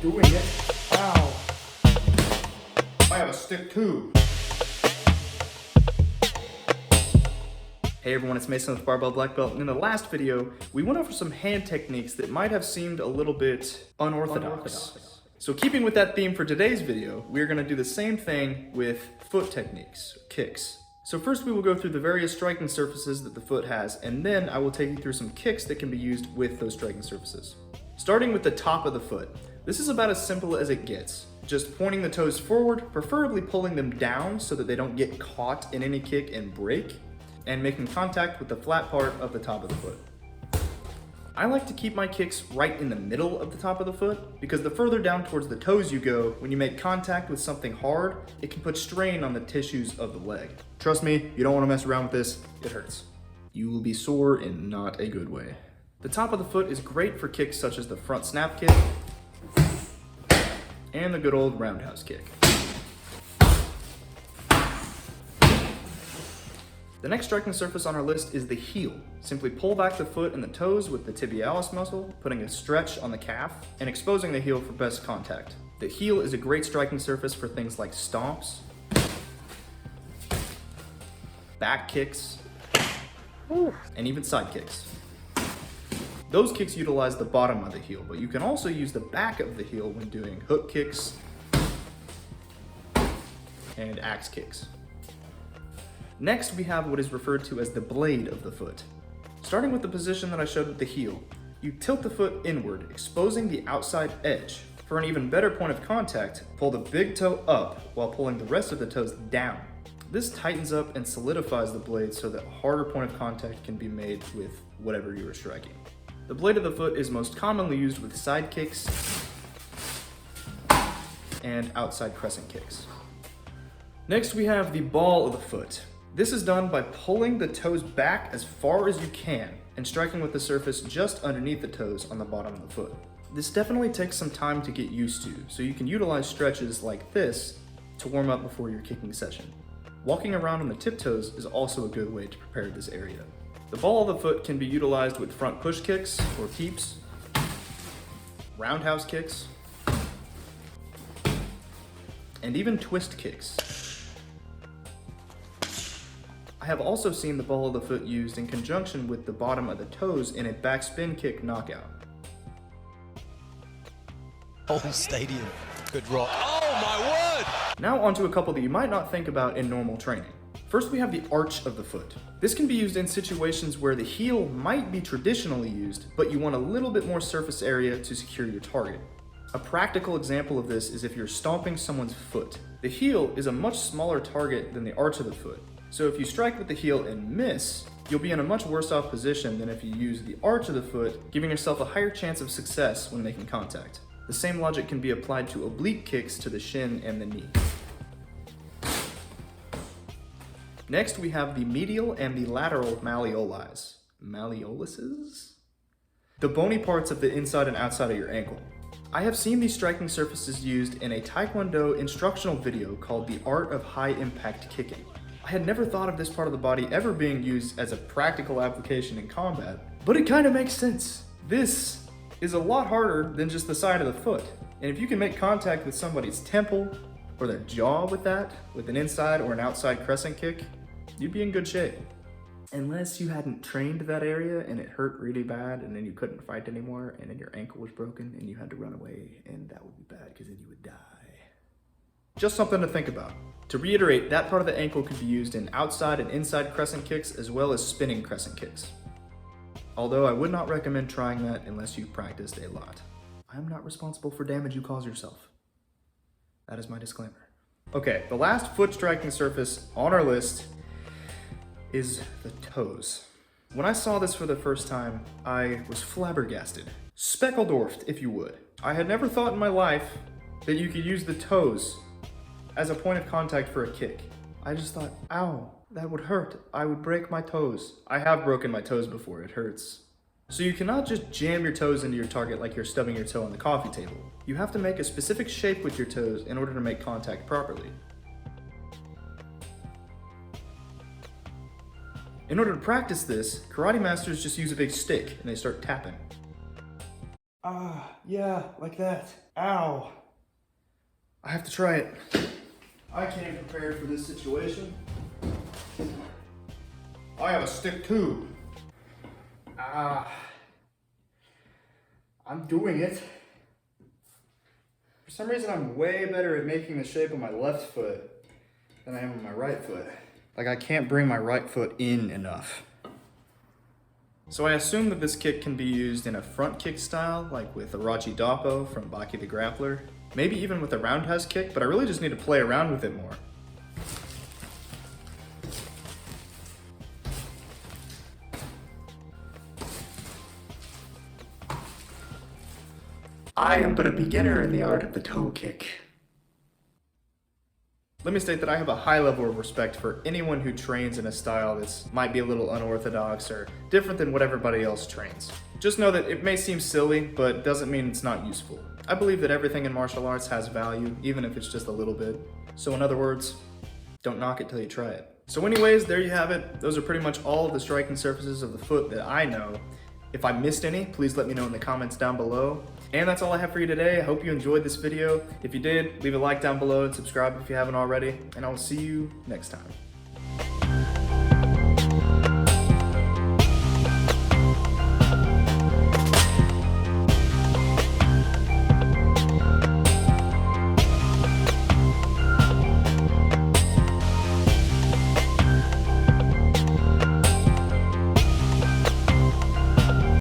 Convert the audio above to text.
doing it. Ow. I have a stick too. Hey everyone, it's Mason with Barbell Black Belt, and in the last video, we went over some hand techniques that might have seemed a little bit unorthodox. So keeping with that theme for today's video, we're gonna do the same thing with foot techniques, kicks. So first we will go through the various striking surfaces that the foot has, and then I will take you through some kicks that can be used with those striking surfaces. Starting with the top of the foot. This is about as simple as it gets. Just pointing the toes forward, preferably pulling them down so that they don't get caught in any kick and break, and making contact with the flat part of the top of the foot. I like to keep my kicks right in the middle of the top of the foot because the further down towards the toes you go, when you make contact with something hard, it can put strain on the tissues of the leg. Trust me, you don't want to mess around with this, it hurts. You will be sore in not a good way. The top of the foot is great for kicks such as the front snap kick and the good old roundhouse kick. The next striking surface on our list is the heel. Simply pull back the foot and the toes with the tibialis muscle, putting a stretch on the calf, and exposing the heel for best contact. The heel is a great striking surface for things like stomps, back kicks, and even side kicks. Those kicks utilize the bottom of the heel, but you can also use the back of the heel when doing hook kicks and axe kicks. Next, we have what is referred to as the blade of the foot. Starting with the position that I showed with the heel, you tilt the foot inward, exposing the outside edge. For an even better point of contact, pull the big toe up while pulling the rest of the toes down. This tightens up and solidifies the blade so that a harder point of contact can be made with whatever you are striking. The blade of the foot is most commonly used with side kicks and outside crescent kicks. Next, we have the ball of the foot. This is done by pulling the toes back as far as you can and striking with the surface just underneath the toes on the bottom of the foot. This definitely takes some time to get used to, so you can utilize stretches like this to warm up before your kicking session. Walking around on the tiptoes is also a good way to prepare this area. The ball of the foot can be utilized with front push kicks or keeps, roundhouse kicks, and even twist kicks. I have also seen the ball of the foot used in conjunction with the bottom of the toes in a backspin kick knockout. Whole stadium could rock. Oh my word! Now onto a couple that you might not think about in normal training. First, we have the arch of the foot. This can be used in situations where the heel might be traditionally used, but you want a little bit more surface area to secure your target. A practical example of this is if you're stomping someone's foot. The heel is a much smaller target than the arch of the foot. So if you strike with the heel and miss, you'll be in a much worse off position than if you use the arch of the foot, giving yourself a higher chance of success when making contact. The same logic can be applied to oblique kicks to the shin and the knee. Next, we have the medial and the lateral malleolis. Malleoluses? The bony parts of the inside and outside of your ankle. I have seen these striking surfaces used in a Taekwondo instructional video called The Art of High Impact Kicking. I had never thought of this part of the body ever being used as a practical application in combat, but it kind of makes sense. This is a lot harder than just the side of the foot. And if you can make contact with somebody's temple or their jaw with that, with an inside or an outside crescent kick, you'd be in good shape. Unless you hadn't trained that area and it hurt really bad and then you couldn't fight anymore and then your ankle was broken and you had to run away, and that would be bad because then you would die. Just something to think about. To reiterate, that part of the ankle could be used in outside and inside crescent kicks as well as spinning crescent kicks. Although I would not recommend trying that unless you've practiced a lot. I am not responsible for damage you cause yourself. That is my disclaimer. Okay, the last foot striking surface on our list is the toes. When I saw this for the first time, I was flabbergasted. Speckeldorfed, if you would. I had never thought in my life that you could use the toes as a point of contact for a kick. I just thought, ow, that would hurt. I would break my toes. I have broken my toes before, it hurts. So you cannot just jam your toes into your target like you're stubbing your toe on the coffee table. You have to make a specific shape with your toes in order to make contact properly. In order to practice this, karate masters just use a big stick and they start tapping. Yeah, like that. Ow. I have to try it. I came prepared for this situation. I have a stick too. I'm doing it. For some reason, I'm way better at making the shape of my left foot than I am with my right foot. Like, I can't bring my right foot in enough. So I assume that this kick can be used in a front kick style, like with Arachi Doppo from Baki the Grappler. Maybe even with a roundhouse kick, but I really just need to play around with it more. I am but a beginner in the art of the toe kick. Let me state that I have a high level of respect for anyone who trains in a style that might be a little unorthodox or different than what everybody else trains. Just know that it may seem silly, but doesn't mean it's not useful. I believe that everything in martial arts has value, even if it's just a little bit. So in other words, don't knock it till you try it. So anyways, there you have it. Those are pretty much all of the striking surfaces of the foot that I know. If I missed any, please let me know in the comments down below. And that's all I have for you today. I hope you enjoyed this video. If you did, leave a like down below and subscribe if you haven't already. And I will see you next time.